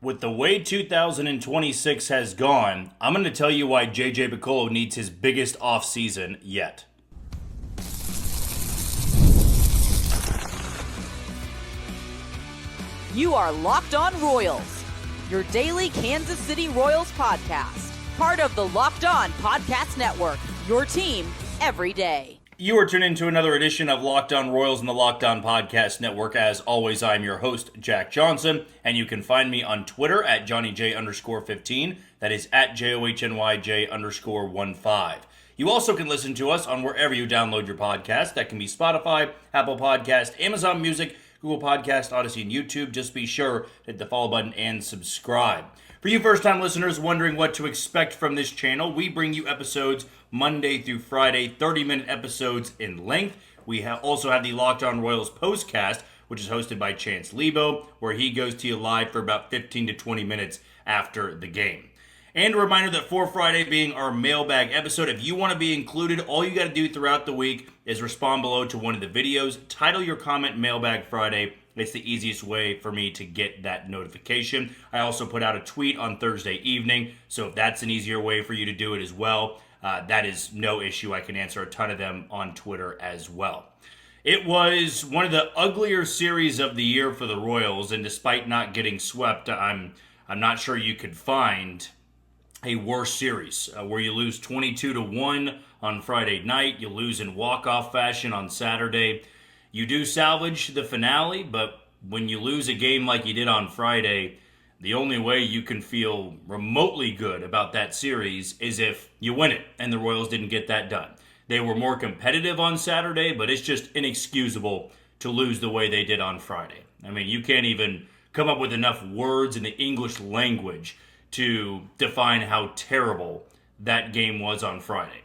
With the way 2026 has gone, I'm going to tell you why JJ Piccolo needs his biggest offseason yet. You are Locked On Royals, your daily Kansas City Royals podcast. Part of the Locked On Podcast Network, your team every day. You are tuned into another edition of Locked On Royals in the Locked On Podcast Network. As always, I'm your host, Jack Johnson, and you can find me on Twitter at JohnnyJ_15. That is at JOHNYJ_15. You also can listen to us on wherever you download your podcast. That can be Spotify, Apple Podcast, Amazon Music, Google Podcast, Odyssey, and YouTube. Just be sure to hit the follow button and subscribe. For you first-time listeners wondering what to expect from this channel, we bring you episodes Monday through Friday, 30-minute episodes in length. We also have the Locked On Royals postcast, which is hosted by Chance Lebo, where he goes to you live for about 15 to 20 minutes after the game. And a reminder that for Friday being our mailbag episode, if you want to be included, all you got to do throughout the week is respond below to one of the videos, title your comment Mailbag Friday. It's the easiest way for me to get that notification. I also put out a tweet on Thursday evening, so if that's an easier way for you to do it as well, that is no issue. I can answer a ton of them on Twitter as well. It was one of the uglier series of the year for the Royals, and despite not getting swept, I'm not sure you could find a worse series where you lose 22-1 on Friday night, you lose in walk-off fashion on Saturday. You do salvage the finale, but when you lose a game like you did on Friday, the only way you can feel remotely good about that series is if you win it, and the Royals didn't get that done. They were more competitive on Saturday, but it's just inexcusable to lose the way they did on Friday. I mean, you can't even come up with enough words in the English language to define how terrible that game was on Friday.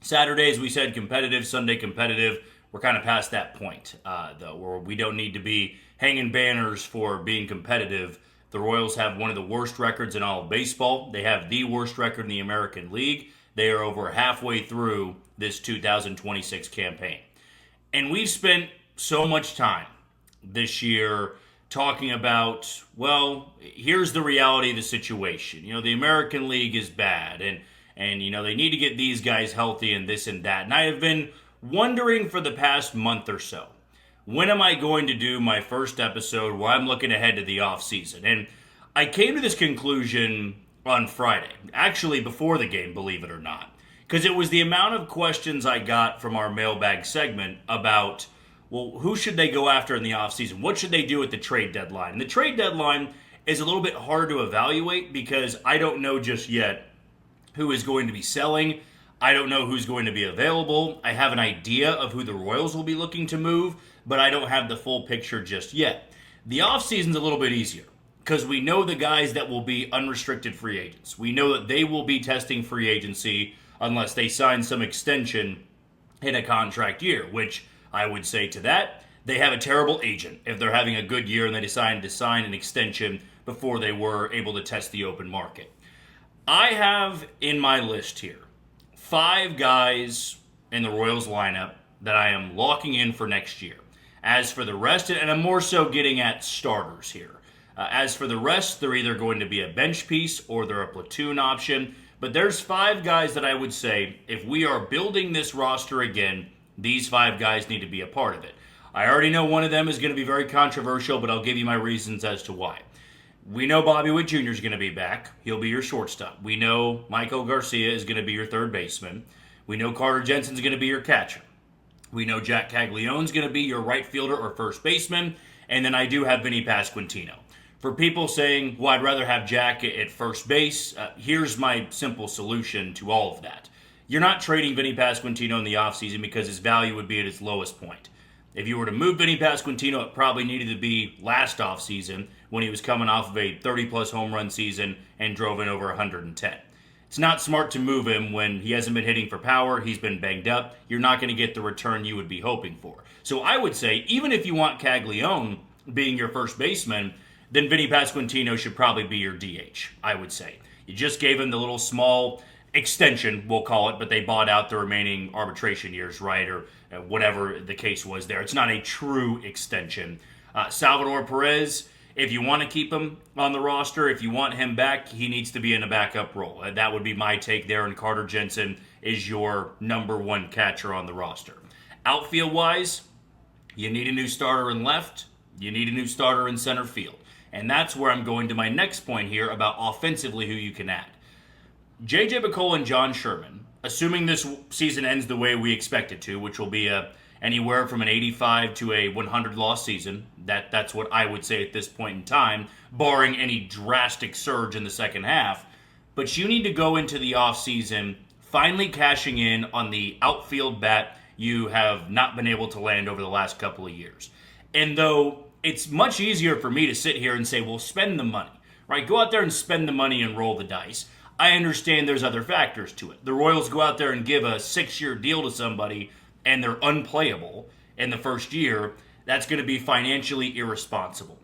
Saturday, as we said, competitive. Sunday, competitive. We're kind of past that point, though, where we don't need to be hanging banners for being competitive. The Royals have one of the worst records in all of baseball. They have the worst record in the American League. They are over halfway through this 2026 campaign. And we've spent so much time this year talking about, well, here's the reality of the situation. You know, the American League is bad, and you know, they need to get these guys healthy and this and that. And I have been wondering for the past month or so, when am I going to do my first episode where I'm looking ahead to the offseason? And I came to this conclusion on Friday, actually before the game, believe it or not, because it was the amount of questions I got from our mailbag segment about, well, who should they go after in the offseason? What should they do at the trade deadline? And the trade deadline is a little bit hard to evaluate because I don't know just yet who is going to be selling. I don't know who's going to be available. I have an idea of who the Royals will be looking to move, but I don't have the full picture just yet. The offseason's a little bit easier because we know the guys that will be unrestricted free agents. We know that they will be testing free agency unless they sign some extension in a contract year, which I would say to that, they have a terrible agent if they're having a good year and they decide to sign an extension before they were able to test the open market. I have in my list here 5 guys in the Royals lineup that I am locking in for next year. As for the rest, and I'm more so getting at starters here. As for the rest, they're either going to be a bench piece or they're a platoon option. But there's 5 guys that I would say, if we are building this roster again, these 5 guys need to be a part of it. I already know one of them is going to be very controversial, but I'll give you my reasons as to why. We know Bobby Witt Jr. is going to be back. He'll be your shortstop. We know Michael Garcia is going to be your third baseman. We know Carter Jensen's going to be your catcher. We know Jack Caglione's going to be your right fielder or first baseman. And then I do have Vinny Pasquantino. For people saying, well, I'd rather have Jack at first base, here's my simple solution to all of that. You're not trading Vinny Pasquantino in the offseason because his value would be at its lowest point. If you were to move Vinny Pasquantino, it probably needed to be last offseason when he was coming off of a 30-plus home run season and drove in over 110. It's not smart to move him when he hasn't been hitting for power, he's been banged up. You're not going to get the return you would be hoping for. So I would say, even if you want Caglione being your first baseman, then Vinny Pasquantino should probably be your DH, I would say. You just gave him the little small extension, we'll call it, but they bought out the remaining arbitration years, right, or whatever the case was there. It's not a true extension. Salvador Perez If you want to keep him on the roster, if you want him back, he needs to be in a backup role. That would be my take there, and Carter Jensen is your number one catcher on the roster. Outfield-wise, you need a new starter in left, you need a new starter in center field. And that's where I'm going to my next point here about offensively who you can add. J.J. Picollo and John Sherman, assuming this season ends the way we expect it to, which will be anywhere from an 85 to a 100-loss season. That's what I would say at this point in time, barring any drastic surge in the second half. But you need to go into the offseason finally cashing in on the outfield bat you have not been able to land over the last couple of years. And though it's much easier for me to sit here and say, well, spend the money, right? Go out there and spend the money and roll the dice. I understand there's other factors to it. The Royals go out there and give a 6-year deal to somebody and they're unplayable in the first year. That's going to be financially irresponsible.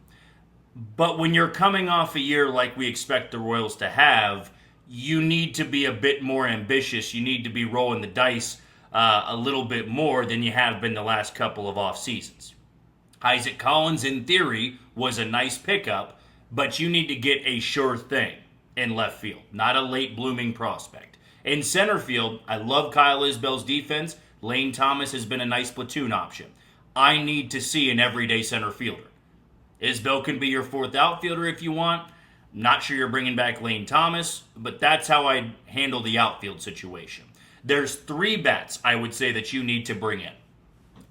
But when you're coming off a year like we expect the Royals to have, you need to be a bit more ambitious. You need to be rolling the dice a little bit more than you have been the last couple of off seasons. Isaac Collins, in theory, was a nice pickup, but you need to get a sure thing in left field, not a late blooming prospect. In center field, I love Kyle Isbell's defense. Lane Thomas has been a nice platoon option. I need to see an everyday center fielder. Isbell can be your fourth outfielder if you want. Not sure you're bringing back Lane Thomas, but that's how I handle the outfield situation. There's 3 bats I would say that you need to bring in,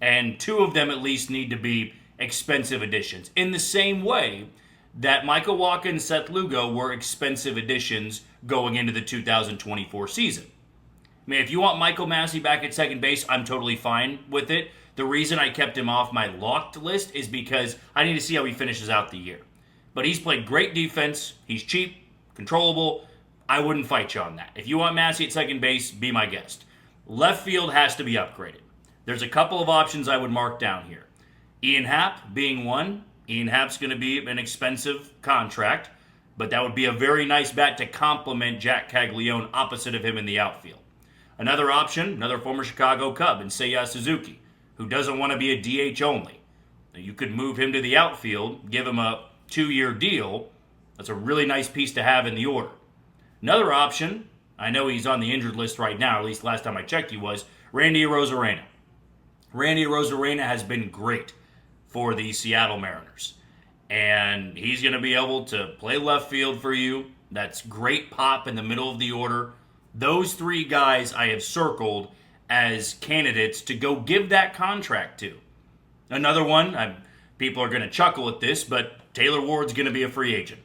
and 2 of them at least need to be expensive additions. In the same way that Michael Wacha and Seth Lugo were expensive additions going into the 2024 season. I mean, if you want Michael Massey back at second base, I'm totally fine with it. The reason I kept him off my locked list is because I need to see how he finishes out the year. But he's played great defense. He's cheap, controllable. I wouldn't fight you on that. If you want Massey at second base, be my guest. Left field has to be upgraded. There's a couple of options I would mark down here. Ian Happ being one. Ian Happ's going to be an expensive contract, but that would be a very nice bat to complement Jack Caglione opposite of him in the outfield. Another option, another former Chicago Cub in Seiya Suzuki, who doesn't want to be a DH only. Now, you could move him to the outfield, give him a 2-year deal. That's a really nice piece to have in the order. Another option, I know he's on the injured list right now, at least last time I checked he was, Randy Arozarena. Randy Arozarena has been great for the Seattle Mariners. And he's going to be able to play left field for you. That's great pop in the middle of the order. Those 3 guys I have circled as candidates to go give that contract to. Another one, people are going to chuckle at this, but Taylor Ward's going to be a free agent.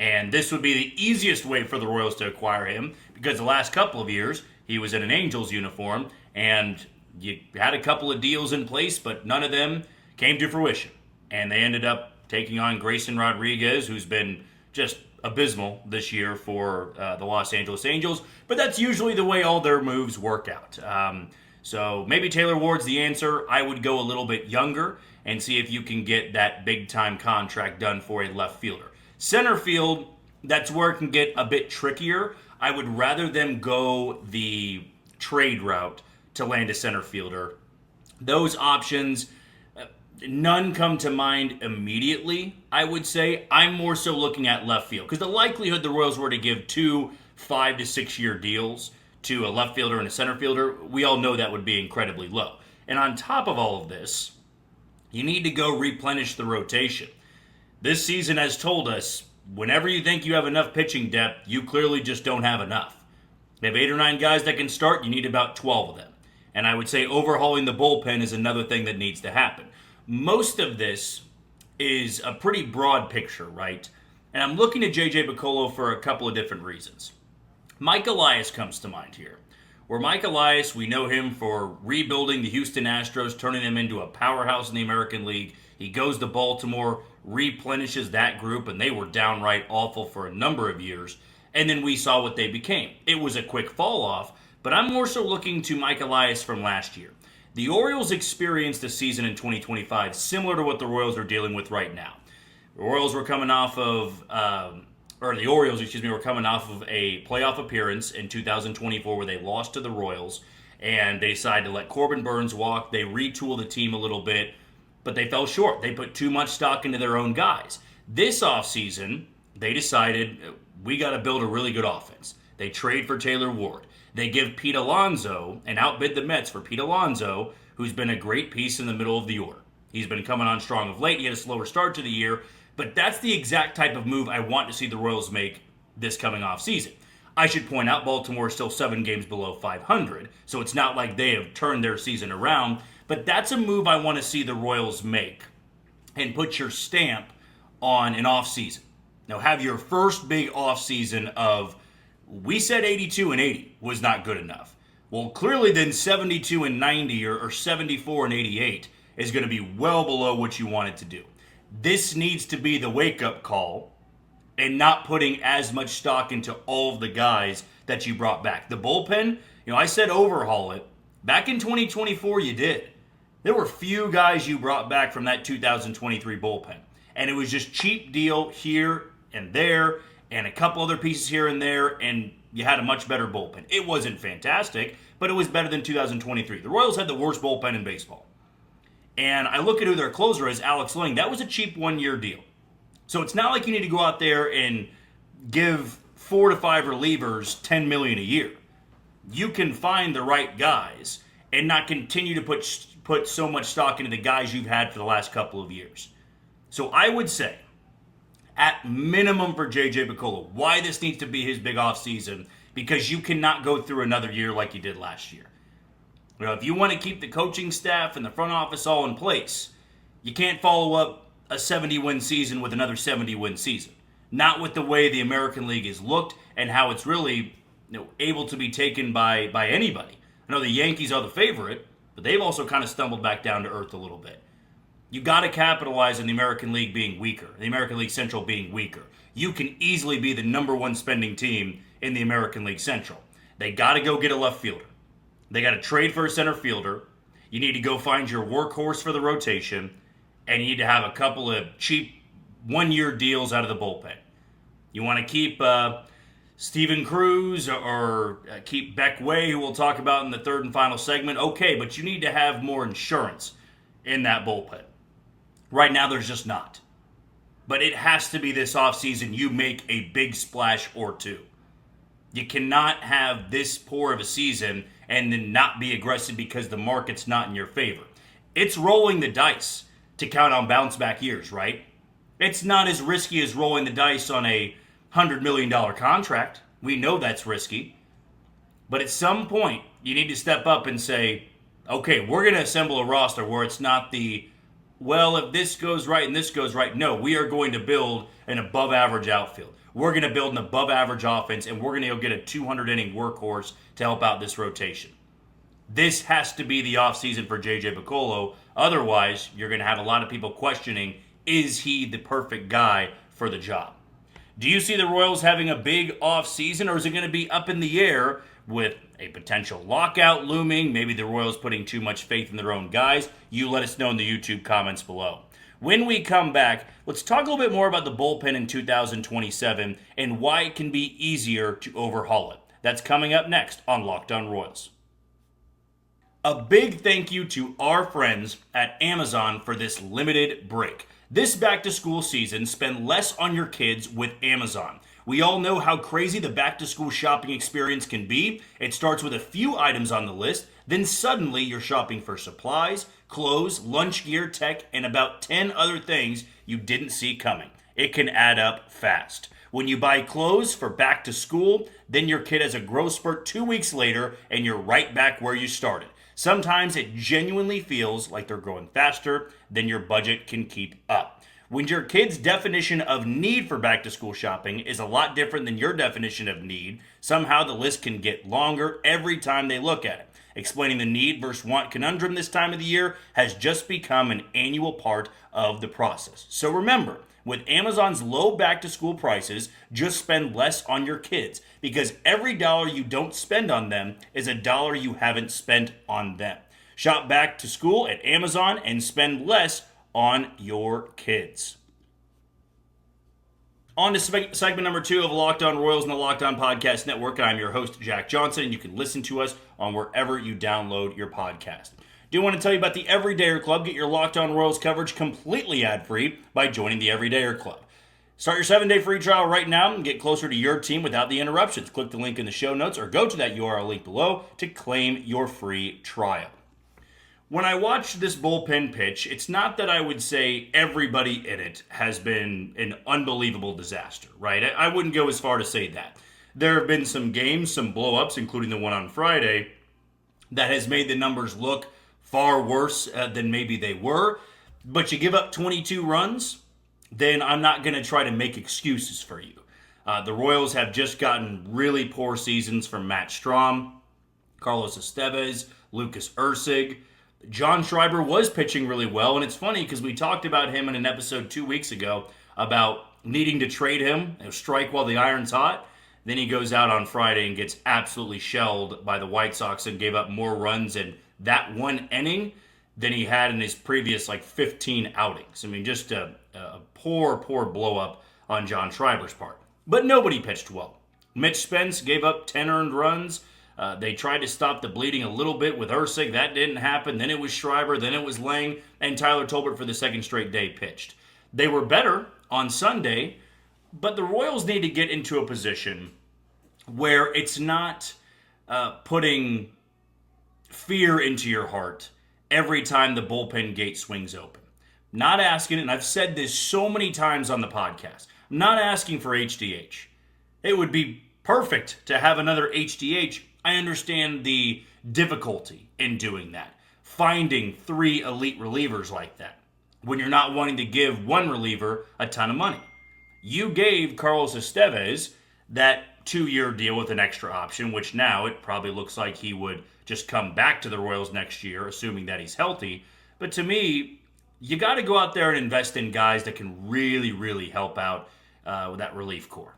And this would be the easiest way for the Royals to acquire him because the last couple of years he was in an Angels uniform and you had a couple of deals in place, but none of them came to fruition. And they ended up taking on Grayson Rodriguez, who's been just abysmal this year for the Los Angeles Angels. But that's usually the way all their moves work out. So maybe Taylor Ward's the answer. I would go a little bit younger and see if you can get that big-time contract done for a left fielder. Center field, that's where it can get a bit trickier. I would rather them go the trade route to land a center fielder. Those options, none come to mind immediately, I would say. I'm more so looking at left field because the likelihood the Royals were to give 2 5 to 6 year deals to a left fielder and a center fielder, we all know that would be incredibly low. And on top of all of this, you need to go replenish the rotation. This season has told us, whenever you think you have enough pitching depth, you clearly just don't have enough. You have 8 or 9 guys that can start, you need about 12 of them. And I would say overhauling the bullpen is another thing that needs to happen. Most of this is a pretty broad picture, right? And I'm looking at J.J. Picollo for a couple of different reasons. Mike Elias comes to mind here. Where Mike Elias, we know him for rebuilding the Houston Astros, turning them into a powerhouse in the American League. He goes to Baltimore, replenishes that group, and they were downright awful for a number of years. And then we saw what they became. It was a quick fall off, but I'm more so looking to Mike Elias from last year. The Orioles experienced a season in 2025 similar to what the Royals are dealing with right now. The Orioles were coming off of a playoff appearance in 2024 where they lost to the Royals, and they decided to let Corbin Burns walk. They retooled the team a little bit, but they fell short. They put too much stock into their own guys. This offseason, they decided we got to build a really good offense. They trade for Taylor Ward. They give Pete Alonso and outbid the Mets for Pete Alonso, who's been a great piece in the middle of the order. He's been coming on strong of late. He had a slower start to the year, but that's the exact type of move I want to see the Royals make this coming offseason. I should point out Baltimore is still 7 games below 500, so it's not like they have turned their season around, but that's a move I want to see the Royals make and put your stamp on an offseason. Now, have your first big offseason of, we said 82 and 80 was not good enough. Well, clearly then 72 and 90 or 74 and 88 is going to be well below what you wanted to do. This needs to be the wake-up call and not putting as much stock into all of the guys that you brought back. The bullpen, I said overhaul it. Back in 2024, you did. There were few guys you brought back from that 2023 bullpen. And it was just cheap deal here and there and a couple other pieces here and there, and you had a much better bullpen. It wasn't fantastic, but it was better than 2023. The Royals had the worst bullpen in baseball. And I look at who their closer is, Alex Ling. That was a cheap one-year deal. So it's not like you need to go out there and give 4 to 5 relievers $10 million a year. You can find the right guys and not continue to put so much stock into the guys you've had for the last couple of years. So I would say, at minimum for J.J. Picollo, why this needs to be his big offseason, because you cannot go through another year like you did last year. If you want to keep the coaching staff and the front office all in place, you can't follow up a 70-win season with another 70-win season. Not with the way the American League is looked and how it's really able to be taken by anybody. I know the Yankees are the favorite, but they've also kind of stumbled back down to earth a little bit. You got to capitalize on the American League being weaker, the American League Central being weaker. You can easily be the number one spending team in the American League Central. They got to go get a left fielder. They got to trade for a center fielder. You need to go find your workhorse for the rotation, and you need to have a couple of cheap one-year deals out of the bullpen. You want to keep Steven Cruz or keep Beck Way, who we'll talk about in the third and final segment. Okay, but you need to have more insurance in that bullpen. Right now, there's just not. But it has to be this offseason you make a big splash or two. You cannot have this poor of a season and then not be aggressive because the market's not in your favor. It's rolling the dice to count on bounce-back years, right? It's not as risky as rolling the dice on a $100 million contract. We know that's risky. But at some point, you need to step up and say, okay, we're going to assemble a roster where it's not the, well, if this goes right and this goes right. No, we are going to build an above-average outfield. We're going to build an above-average offense, and we're going to go get a 200-inning workhorse to help out this rotation. This has to be the offseason for J.J. Picollo. Otherwise, you're going to have a lot of people questioning, is he the perfect guy for the job? Do you see the Royals having a big offseason, or is it going to be up in the air with a potential lockout looming? Maybe the Royals putting too much faith in their own guys? You let us know in the YouTube comments below. When we come back, let's talk a little bit more about the bullpen in 2027 and why it can be easier to overhaul it. That's coming up next on Locked On Royals. A big thank you to our friends at Amazon for this limited break. This back-to-school season, spend less on your kids with Amazon. We all know how crazy the back-to-school shopping experience can be. It starts with a few items on the list, then suddenly you're shopping for supplies, clothes, lunch gear, tech, and about 10 other things you didn't see coming. It can add up fast. When you buy clothes for back to school, then your kid has a growth spurt 2 weeks later, and you're right back where you started. Sometimes it genuinely feels like they're growing faster than your budget can keep up. When your kid's definition of need for back-to-school shopping is a lot different than your definition of need, somehow the list can get longer every time they look at it. Explaining the need versus want conundrum this time of the year has just become an annual part of the process. So remember, with Amazon's low back-to-school prices, just spend less on your kids, because every dollar you don't spend on them is a dollar you haven't spent on them. Shop back to school at Amazon and spend less on your kids. On to segment number 2 of Locked On Royals and the Locked On Podcast Network. I'm your host, Jack Johnson, and you can listen to us on wherever you download your podcast. Do want to tell you about the Everydayer Club. Get your Locked On Royals coverage completely ad-free by joining the Everydayer Club. Start your 7-day free trial right now and get closer to your team without the interruptions. Click the link in the show notes or go to that URL link below to claim your free trial. When I watch this bullpen pitch, it's not that I would say everybody in it has been an unbelievable disaster, right? I wouldn't go as far to say that. There have been some games, some blow-ups, including the one on Friday, that has made the numbers look far worse than maybe they were. But you give up 22 runs, then I'm not going to try to make excuses for you. The Royals have just gotten really poor seasons from Matt Strahm, Carlos Estevez, Lucas Erceg. John Schreiber was pitching really well, and it's funny because we talked about him in an episode 2 weeks ago about needing to trade him, strike while the iron's hot. Then he goes out on Friday and gets absolutely shelled by the White Sox and gave up more runs in that one inning than he had in his previous 15 outings. I mean, just a poor blow up on John Schreiber's part. But nobody pitched well. Mitch Spence gave up 10 earned runs. They tried to stop the bleeding a little bit with Erceg. That didn't happen. Then it was Schreiber. Then it was Lang. And Tyler Tolbert for the second straight day pitched. They were better on Sunday, but the Royals need to get into a position where it's not putting fear into your heart every time the bullpen gate swings open. Not asking, and I've said this so many times on the podcast, I'm not asking for HDH. It would be perfect to have another HDH. I understand the difficulty in doing that. Finding 3 elite relievers like that when you're not wanting to give one reliever a ton of money. You gave Carlos Estevez that 2-year deal with an extra option, which now it probably looks like he would just come back to the Royals next year, assuming that he's healthy. But to me, you got to go out there and invest in guys that can really, really help out with that relief corps.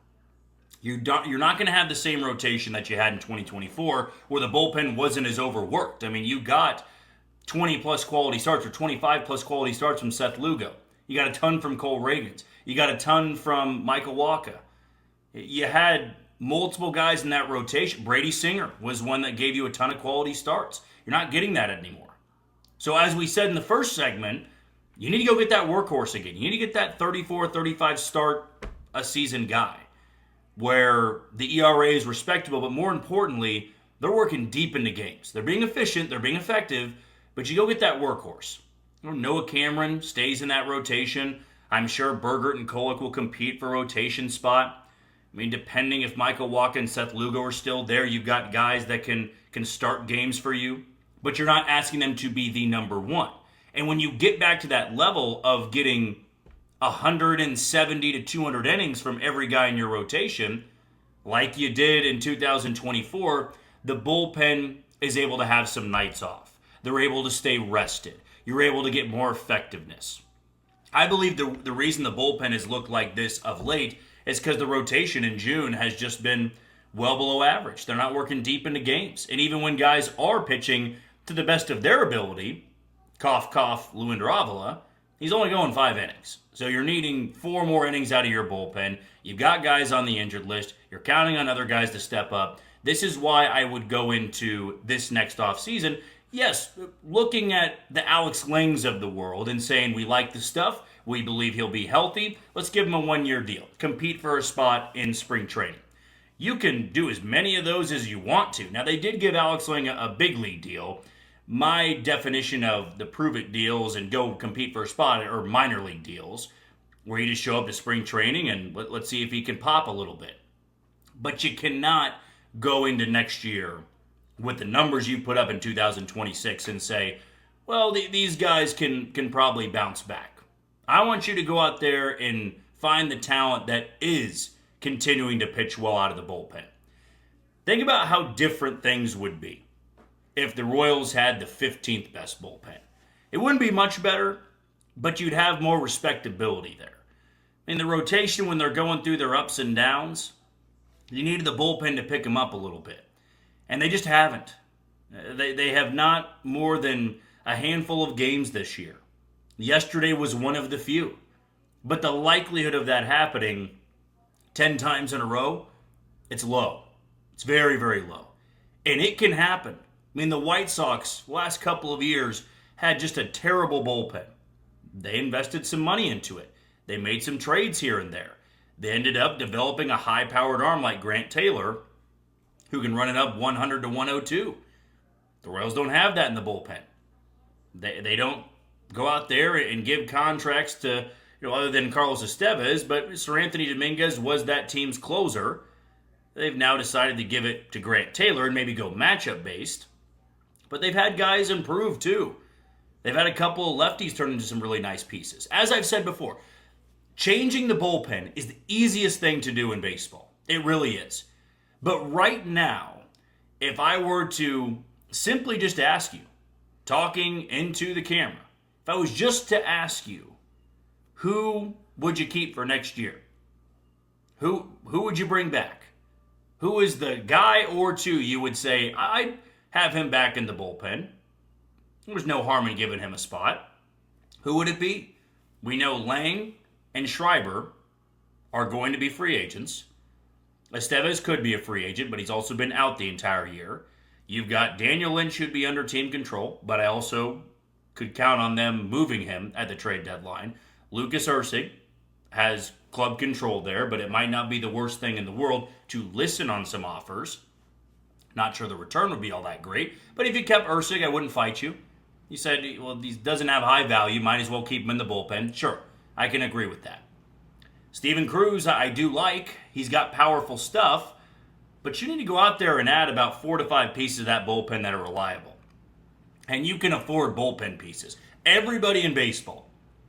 You're not going to have the same rotation that you had in 2024, where the bullpen wasn't as overworked. I mean, you got 20-plus quality starts or 25-plus quality starts from Seth Lugo. You got a ton from Cole Reagans. You got a ton from Michael Wacha. You had multiple guys in that rotation. Brady Singer was one that gave you a ton of quality starts. You're not getting that anymore. So as we said in the first segment, you need to go get that workhorse again. You need to get that 34, 35 start a season guy where the ERA is respectable, but more importantly, they're working deep into games. They're being efficient, they're being effective, but you go get that workhorse. Noah Cameron stays in that rotation. I'm sure Bergert and Kolek will compete for rotation spot. I mean, depending if Michael Wacha and Seth Lugo are still there, you've got guys that can start games for you, but you're not asking them to be the number one. And when you get back to that level of getting 170 to 200 innings from every guy in your rotation, like you did in 2024, the bullpen is able to have some nights off. They're able to stay rested. You're able to get more effectiveness. I believe the reason the bullpen has looked like this of late is because the rotation in June has just been well below average. They're not working deep into games. And even when guys are pitching to the best of their ability, cough, cough, Luinder Avila, he's only going 5 innings. So you're needing 4 more innings out of your bullpen. You've got guys on the injured list. You're counting on other guys to step up. This is why I would go into this next offseason, yes, looking at the Alex Langs of the world and saying we like the stuff, we believe he'll be healthy, let's give him a 1-year deal. Compete for a spot in spring training. You can do as many of those as you want to. Now, they did give Alex Lang a big league deal. My definition of the prove-it deals and go compete for a spot are minor league deals, where you just show up to spring training and let's see if he can pop a little bit. But you cannot go into next year with the numbers you put up in 2026 and say, well, these guys can probably bounce back. I want you to go out there and find the talent that is continuing to pitch well out of the bullpen. Think about how different things would be if the Royals had the 15th best bullpen. It wouldn't be much better, but you'd have more respectability there. In the rotation, when they're going through their ups and downs, you needed the bullpen to pick them up a little bit. And they just haven't. They have not more than a handful of games this year. Yesterday was one of the few. But the likelihood of that happening 10 times in a row, it's low. It's very, very low. And it can happen. I mean, the White Sox, last couple of years, had just a terrible bullpen. They invested some money into it. They made some trades here and there. They ended up developing a high-powered arm like Grant Taylor, who can run it up 100 to 102. The Royals don't have that in the bullpen. They don't go out there and give contracts to, other than Carlos Estevez, but Sir Anthony Dominguez was that team's closer. They've now decided to give it to Grant Taylor and maybe go matchup-based. But they've had guys improve, too. They've had a couple of lefties turn into some really nice pieces. As I've said before, changing the bullpen is the easiest thing to do in baseball. It really is. But right now, if I were to simply just ask you, talking into the camera, if I was just to ask you, who would you keep for next year? Who would you bring back? Who is the guy or two you would say, I'd have him back in the bullpen? There's no harm in giving him a spot. Who would it be? We know Lang and Schreiber are going to be free agents. Estevez could be a free agent, but he's also been out the entire year. You've got Daniel Lynch who'd be under team control, but I also could count on them moving him at the trade deadline. Lucas Ursig has club control there, but it might not be the worst thing in the world to listen on some offers. Not sure the return would be all that great, but if you kept Ursig, I wouldn't fight you. You said, well, he doesn't have high value, might as well keep him in the bullpen. Sure, I can agree with that. Steven Cruz, I do like. He's got powerful stuff, but you need to go out there and add about 4 to 5 pieces of that bullpen that are reliable. And you can afford bullpen pieces. Everybody in baseball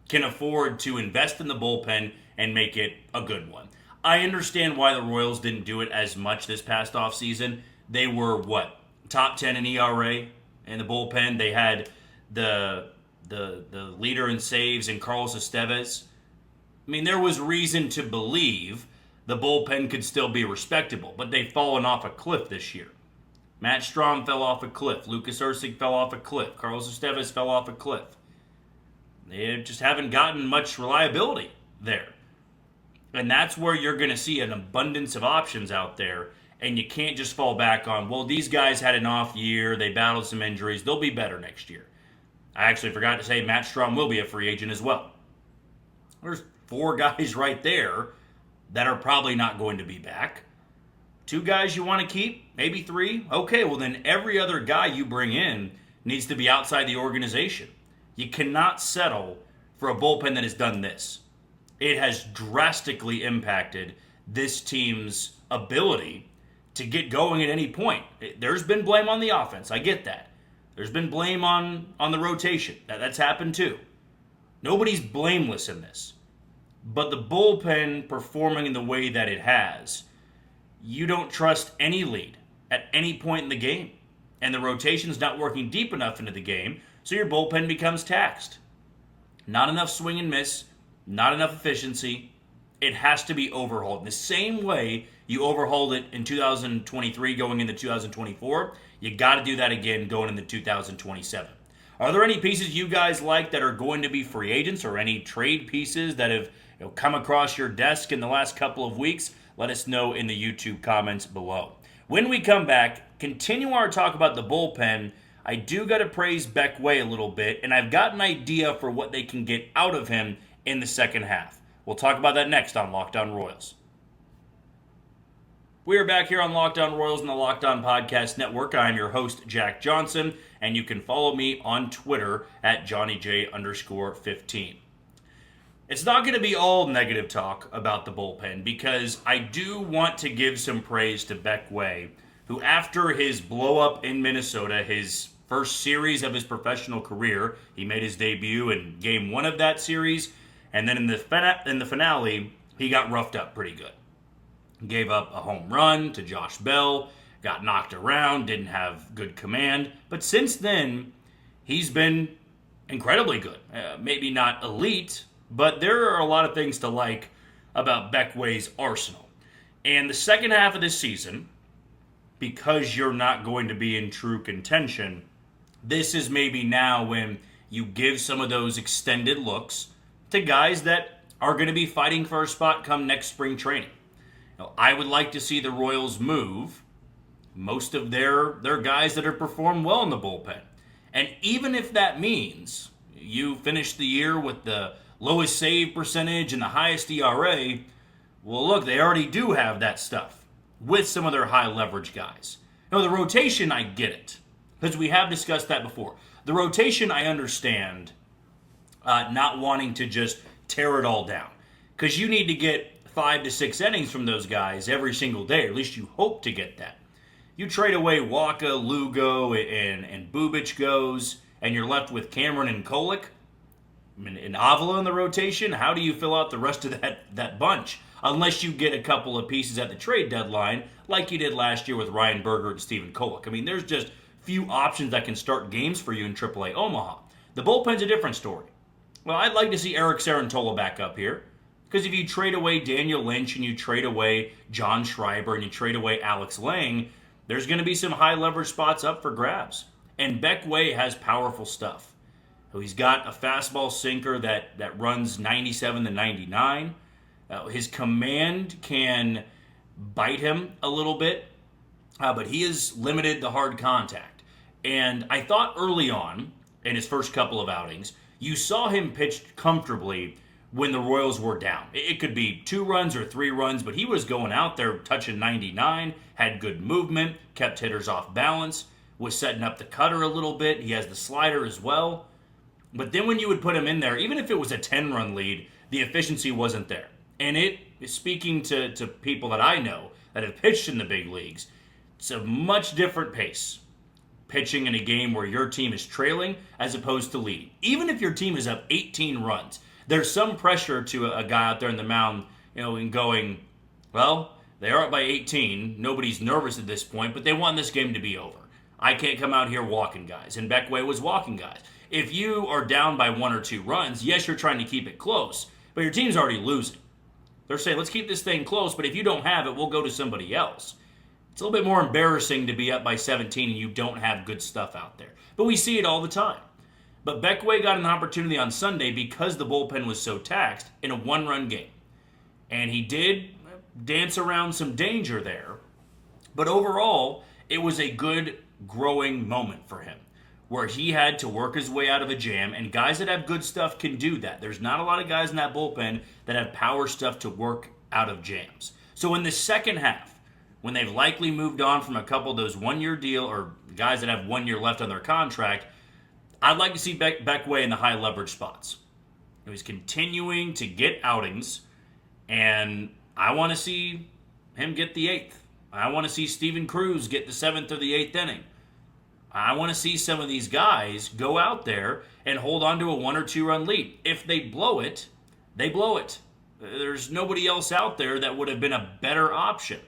can afford to invest in the bullpen and make it a good one. I understand why the Royals didn't do it as much this past offseason. They were, top 10 in ERA in the bullpen. They had the leader in saves in Carlos Estevez. I mean, there was reason to believe the bullpen could still be respectable, but they've fallen off a cliff this year. Matt Strahm fell off a cliff. Lucas Ursig fell off a cliff. Carlos Estevez fell off a cliff. They just haven't gotten much reliability there. And that's where you're going to see an abundance of options out there, and you can't just fall back on, well, these guys had an off year, they battled some injuries, they'll be better next year. I actually forgot to say Matt Strahm will be a free agent as well. There's 4 guys right there that are probably not going to be back. 2 guys you want to keep, maybe 3. Okay, well then every other guy you bring in needs to be outside the organization. You cannot settle for a bullpen that has done this. It has drastically impacted this team's ability to get going at any point. There's been blame on the offense. I get that. There's been blame on the rotation. That's happened too. Nobody's blameless in this. But the bullpen performing in the way that it has, you don't trust any lead at any point in the game. And the rotation's not working deep enough into the game, so your bullpen becomes taxed. Not enough swing and miss, not enough efficiency. It has to be overhauled. The same way you overhauled it in 2023 going into 2024, you got to do that again going into 2027. Are there any pieces you guys like that are going to be free agents, or any trade pieces that have come across your desk in the last couple of weeks? Let us know in the YouTube comments below. When we come back, continue our talk about the bullpen. I do got to praise Beck Way a little bit, and I've got an idea for what they can get out of him in the second half. We'll talk about that next on Locked On Royals. We are back here on Locked On Royals and the Locked On Podcast Network. I am your host, Jack Johnson, and you can follow me on Twitter at JohnnyJ_15. It's not going to be all negative talk about the bullpen, because I do want to give some praise to Beck Way, who after his blow-up in Minnesota, his first series of his professional career, he made his debut in Game 1 of that series, and then in the finale, he got roughed up pretty good. Gave up a home run to Josh Bell, got knocked around, didn't have good command. But since then, he's been incredibly good. Maybe not elite, but there are a lot of things to like about Beck Way's arsenal. And the second half of this season, because you're not going to be in true contention, this is maybe now when you give some of those extended looks to guys that are going to be fighting for a spot come next spring training. Now, I would like to see the Royals move most of their guys that have performed well in the bullpen. And even if that means you finish the year with the lowest save percentage and the highest ERA, Well, look, they already do have that stuff with some of their high leverage guys. Now, the rotation, I get it, because we have discussed that before. The rotation, I understand not wanting to just tear it all down, because you need to get 5 to 6 innings from those guys every single day, or at least you hope to get that. You trade away Waka, Lugo, and Bubic goes, and you're left with Cameron and Kolick, and Avila in the rotation. How do you fill out the rest of that bunch? Unless you get a couple of pieces at the trade deadline, like you did last year with Ryan Berger and Steven Kolick. I mean, there's just few options that can start games for you in AAA Omaha. The bullpen's a different story. Well, I'd like to see Eric Sarantola back up here, because if you trade away Daniel Lynch and you trade away John Schreiber and you trade away Alex Lang, there's going to be some high leverage spots up for grabs. And Beck Way has powerful stuff. He's got a fastball sinker that runs 97 to 99. His command can bite him a little bit, but he has limited the hard contact. And I thought early on, in his first couple of outings, you saw him pitch comfortably when the Royals were down. It could be 2 runs or 3 runs, but he was going out there touching 99, had good movement, kept hitters off balance, was setting up the cutter a little bit. He has the slider as well. But then when you would put him in there, even if it was a 10-run lead, the efficiency wasn't there. And it, speaking to people that I know that have pitched in the big leagues, it's a much different pace pitching in a game where your team is trailing as opposed to leading. Even if your team is up 18 runs, there's some pressure to a guy out there in the mound, and going, well, they are up by 18. Nobody's nervous at this point, but they want this game to be over. I can't come out here walking guys. And Beck Way was walking guys. If you are down by 1 or 2 runs, yes, you're trying to keep it close, but your team's already losing. They're saying, let's keep this thing close, but if you don't have it, we'll go to somebody else. It's a little bit more embarrassing to be up by 17 and you don't have good stuff out there. But we see it all the time. But Beck Way got an opportunity on Sunday because the bullpen was so taxed in a 1-run game. And he did dance around some danger there. But overall, it was a good growing moment for him, where he had to work his way out of a jam, and guys that have good stuff can do that. There's not a lot of guys in that bullpen that have power stuff to work out of jams. So in the second half, when they've likely moved on from a couple of those 1-year deal or guys that have 1 year left on their contract, I'd like to see Beck Way in the high leverage spots. He's continuing to get outings, and I want to see him get the 8th. I want to see Steven Cruz get the 7th or the 8th inning. I want to see some of these guys go out there and hold on to a 1 or 2 run lead. If they blow it, they blow it. There's nobody else out there that would have been a better option.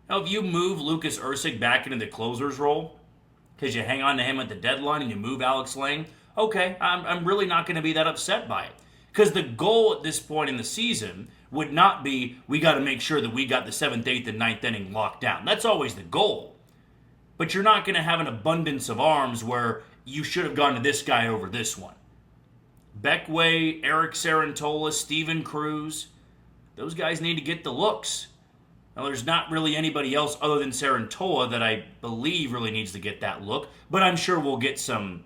Now, if you move Lucas Erceg back into the closer's role because you hang on to him at the deadline and you move Alex Lang, okay, I'm really not going to be that upset by it. Because the goal at this point in the season would not be, we got to make sure that we got the 7th, 8th, and 9th inning locked down. That's always the goal. But you're not going to have an abundance of arms where you should have gone to this guy over this one. Beck Way, Eric Sarantola, Steven Cruz, those guys need to get the looks. Now, there's not really anybody else other than Sarantola that I believe really needs to get that look, but I'm sure we'll get some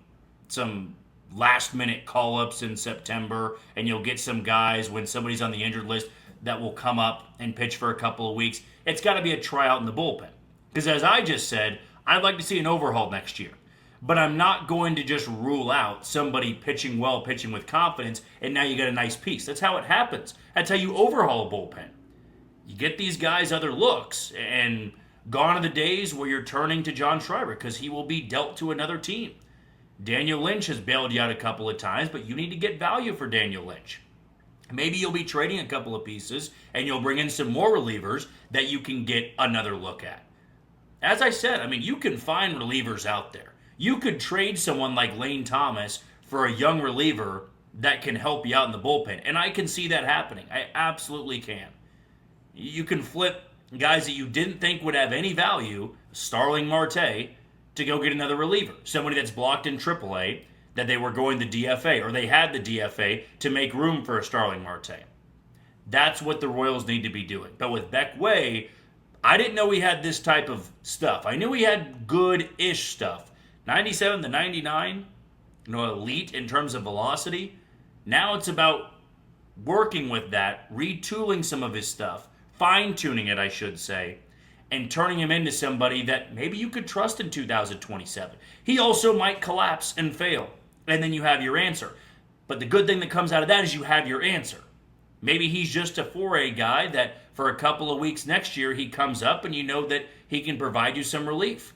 last-minute call-ups in September, and you'll get some guys when somebody's on the injured list that will come up and pitch for a couple of weeks. It's got to be a tryout in the bullpen. Because as I just said, I'd like to see an overhaul next year. But I'm not going to just rule out somebody pitching well, pitching with confidence, and now you get a nice piece. That's how it happens. That's how you overhaul a bullpen. You get these guys other looks, and gone are the days where you're turning to John Schreiber because he will be dealt to another team. Daniel Lynch has bailed you out a couple of times, but you need to get value for Daniel Lynch. Maybe you'll be trading a couple of pieces, and you'll bring in some more relievers that you can get another look at. As I said, you can find relievers out there. You could trade someone like Lane Thomas for a young reliever that can help you out in the bullpen, and I can see that happening. I absolutely can. You can flip guys that you didn't think would have any value, Starling Marte, to go get another reliever. Somebody that's blocked in AAA that they were going the DFA, or they had the DFA to make room for a Starling Marte. That's what the Royals need to be doing. But with Beck Way, I didn't know he had this type of stuff. I knew he had good-ish stuff. 97 to 99, elite in terms of velocity. Now it's about working with that, retooling some of his stuff fine-tuning it, I should say, and turning him into somebody that maybe you could trust in 2027. He also might collapse and fail, and then you have your answer. But the good thing that comes out of that is you have your answer. Maybe he's just a 4A guy that for a couple of weeks next year he comes up and you know that he can provide you some relief.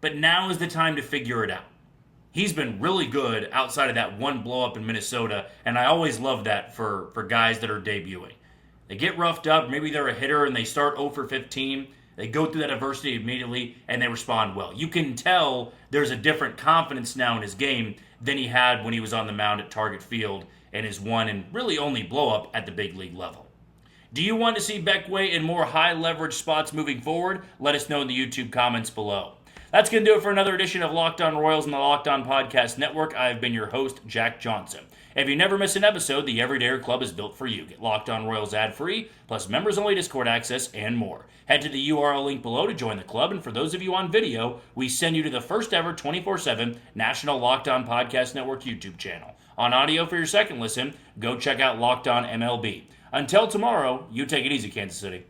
But now is the time to figure it out. He's been really good outside of that one blow-up in Minnesota, and I always love that for guys that are debuting. They get roughed up, maybe they're a hitter and they start 0 for 15. They go through that adversity immediately and they respond well. You can tell there's a different confidence now in his game than he had when he was on the mound at Target Field and his one and really only blow-up at the big league level. Do you want to see Beck Way in more high-leverage spots moving forward? Let us know in the YouTube comments below. That's going to do it for another edition of Locked On Royals on the Locked On Podcast Network. I've been your host, Jack Johnson. If you never miss an episode, the Everydayer Club is built for you. Get Locked On Royals ad-free, plus members-only Discord access, and more. Head to the URL link below to join the club, and for those of you on video, we send you to the first-ever 24/7 National Locked On Podcast Network YouTube channel. On audio for your second listen, go check out Locked On MLB. Until tomorrow, you take it easy, Kansas City.